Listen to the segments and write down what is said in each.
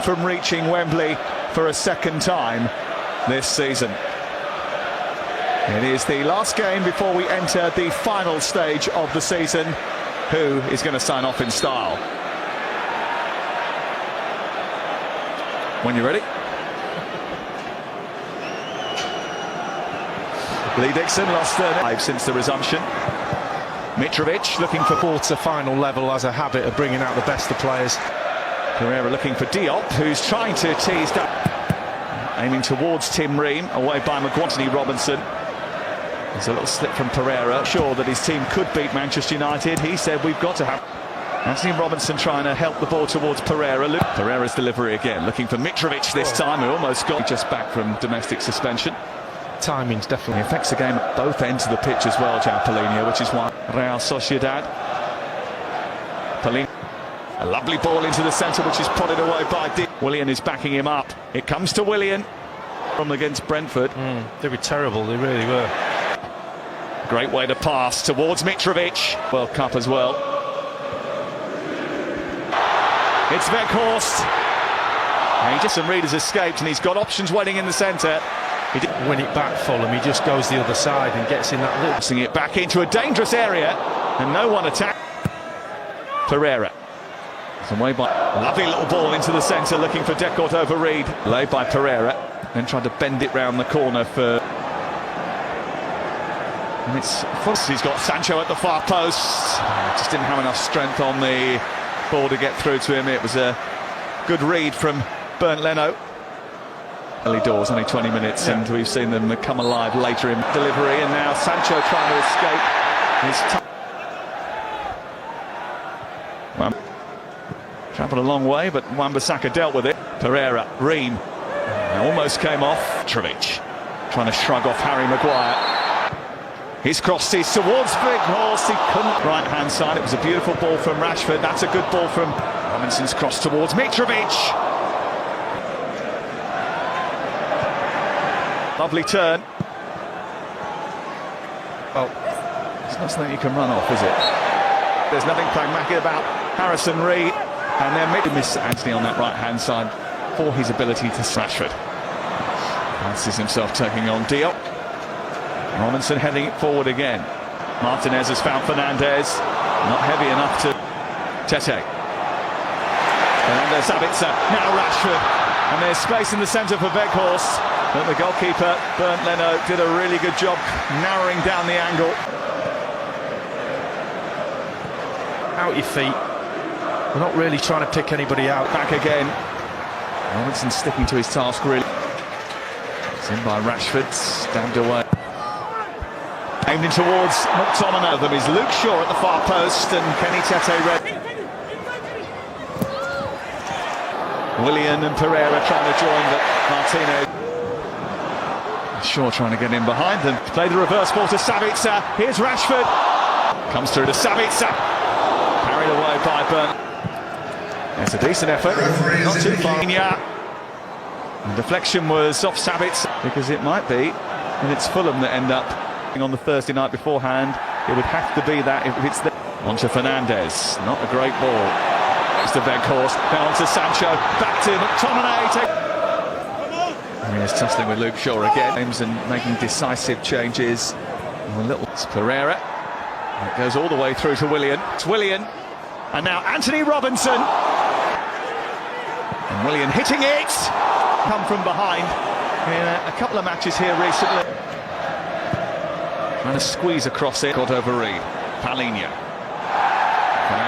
from reaching Wembley for a second time this season. It is the last game before we enter the final stage of the season. Who is going to sign off in style? When you're ready. Lee Dixon lost 5 since the resumption. Mitrovic looking for quarter-final level, has a habit of bringing out the best of players. Pereira looking for Diop, who's trying to tease down. Aiming towards Tim Ream, away by Anthony Robinson. There's a little slip from Pereira. Sure that his team could beat Manchester United. He said we've got to have Anthony Robinson trying to help the ball towards Pereira. Pereira's delivery again, looking for Mitrovic this time, who almost got just back from domestic suspension. Timing's definitely It affects the game at both ends of the pitch as well, João Palhinha, which is why Real Sociedad. Palhinha, a lovely ball into the centre, which is prodded away by Willian is backing him up. It comes to Willian from against Brentford. They were terrible, they really were. Great way to pass towards Mitrovic. World Cup as well. It's Weghorst. And some readers escaped, and he's got options waiting in the centre. He didn't win it back, Fulham. He just goes the other side and gets in that loop. Passing it back into a dangerous area, and no one attacked. Pereira. It's away by a lovely little ball into the centre, looking for Decourt over Reed. Laid by Pereira, then tried to bend it round the corner for. And it's he's got Sancho at the far post. Just didn't have enough strength on the ball to get through to him. It was a good read from Bernd Leno. Early doors, only 20 minutes, and we've seen them come alive later in delivery, and now Sancho trying to escape. Travelled a long way, but Wan-Bissaka dealt with it. Pereira, Ream, almost came off. Mitrovic trying to shrug off Harry Maguire. He's crossed his towards Weghorst. He couldn't. Right-hand side, it was a beautiful ball from Rashford. That's a good ball from Robinson's cross towards Mitrovic. Lovely turn. Well, it's not something you can run off, is it? There's nothing pragmatic about Harrison Reed, and then maybe miss Anthony on that right-hand side for his ability to Rashford. Fancies himself taking on Diop. Robinson heading it forward again. Martinez has found Fernandez. Not heavy enough to Tete. Fernandez, Sabitzer, now Rashford. And there's space in the centre for Weghorst. But the goalkeeper, Bernd Leno, did a really good job narrowing down the angle. Out your feet. We're not really trying to pick anybody out. Back again. Robinson sticking to his task, really. It's in by Rashford, stabbed away. Aimed in towards McTominay. Them is Luke Shaw at the far post, and Kenny Tete red. Willian and Pereira trying to join, but Martinez. Shaw trying to get in behind them. Play the reverse ball to Sabitzer. Here's Rashford. Comes through to Sabitzer. Carried away by Bernd. It's a decent effort. Not too far. The deflection was off Sabitzer, because it might be, and it's Fulham that end up on the Thursday night beforehand. It would have to be that if it's there. On to Fernandez. Not a great ball. It's to Weghorst. Now on to Sancho. Back to McTominay. Here's tussling with Luke Shaw again, and making decisive changes. It's Pereira. It goes all the way through to Willian. It's Willian, and now Anthony Robinson. And Willian hitting it. Come from behind in a couple of matches here recently. Trying to squeeze across it. Got over Reed. Palhinha.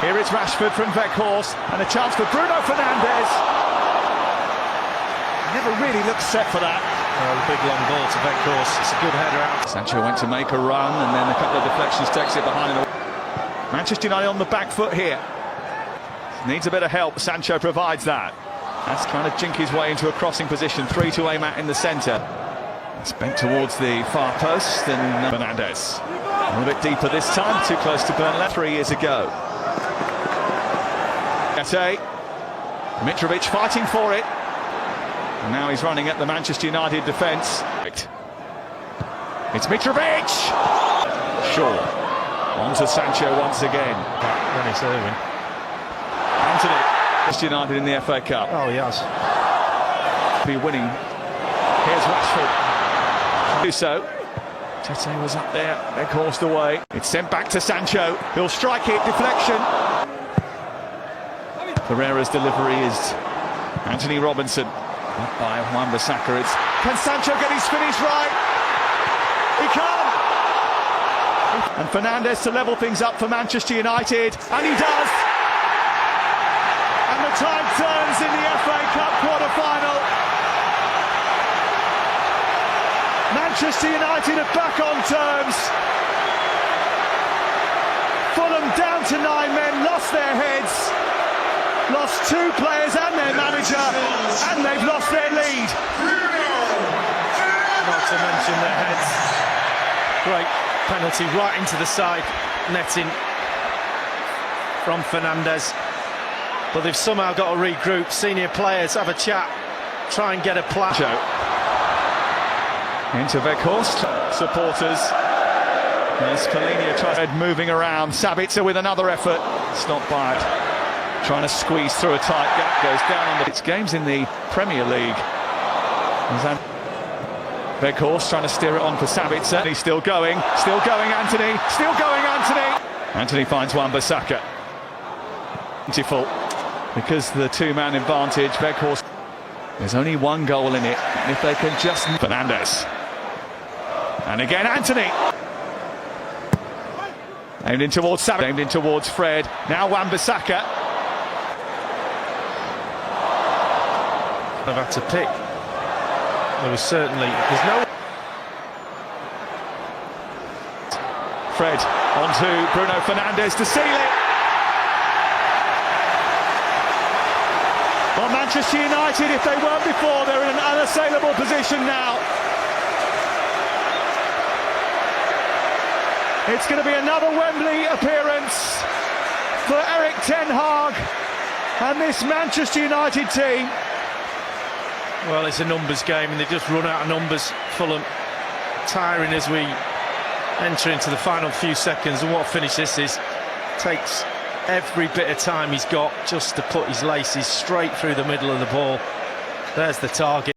Here is Rashford from Weghorst, and a chance for Bruno Fernandes. Never really looked set for that. The big long ball to Weghorst. It's a good header out. Sancho went to make a run, and then a couple of deflections takes it behind him. Manchester United on the back foot here. Needs a bit of help. Sancho provides that. That's trying to jink his way into a crossing position. 3 to aim at in the centre. It's bent towards the far post, and Fernandes. A little bit deeper this time. Too close to Burnley 3 years ago. Tete. Mitrovic fighting for it. And now he's running at the Manchester United defence. It's Mitrovic! Shaw. On to Sancho once again. Dennis Irwin. Anthony. Manchester United in the FA Cup. Oh, he has. Be winning. Here's Rashford. Do so. Tete was up there, Weghorst away. It's sent back to Sancho. He'll strike it, deflection. Pereira's delivery is Anthony Robinson. Up by Wan-Bissaka. Can Sancho get his finish right? He can't. And Fernandes to level things up for Manchester United, and he does. And the tide turns in the FA Cup quarter-final. Manchester United are back on terms. Fulham down to 9 men, lost their heads, lost 2 players and their manager, and they've lost their lead. Not to mention their heads. Great penalty right into the side netting from Fernandes. But they've somehow got to regroup. Senior players have a chat, try and get a plan. Into Weghorst, supporters. There's Polina tries moving around. Sabitzer with another effort. Stopped by it. Trying to squeeze through a tight gap. Goes down on the... It's games in the Premier League. Weghorst trying to steer it on for Sabitzer. He's still going. Still going, Anthony. Still going, Anthony. Anthony finds Wan-Bissaka. Beautiful. Because the 2-man advantage, Weghorst. There's only 1 goal in it. And if they can just... Fernandes. And again, Anthony. Aimed in towards Sabitzer. Aimed in towards Fred. Now Wan-Bissaka. I've had to pick. There was certainly... There's no... Fred onto Bruno Fernandes to seal it. Well, Manchester United, if they weren't before, they're in an unassailable position now. It's going to be another Wembley appearance for Erik ten Hag and this Manchester United team. Well, it's a numbers game and they've just run out of numbers. Fulham tiring as we enter into the final few seconds, and what a finish this is. Takes every bit of time he's got just to put his laces straight through the middle of the ball. There's the target.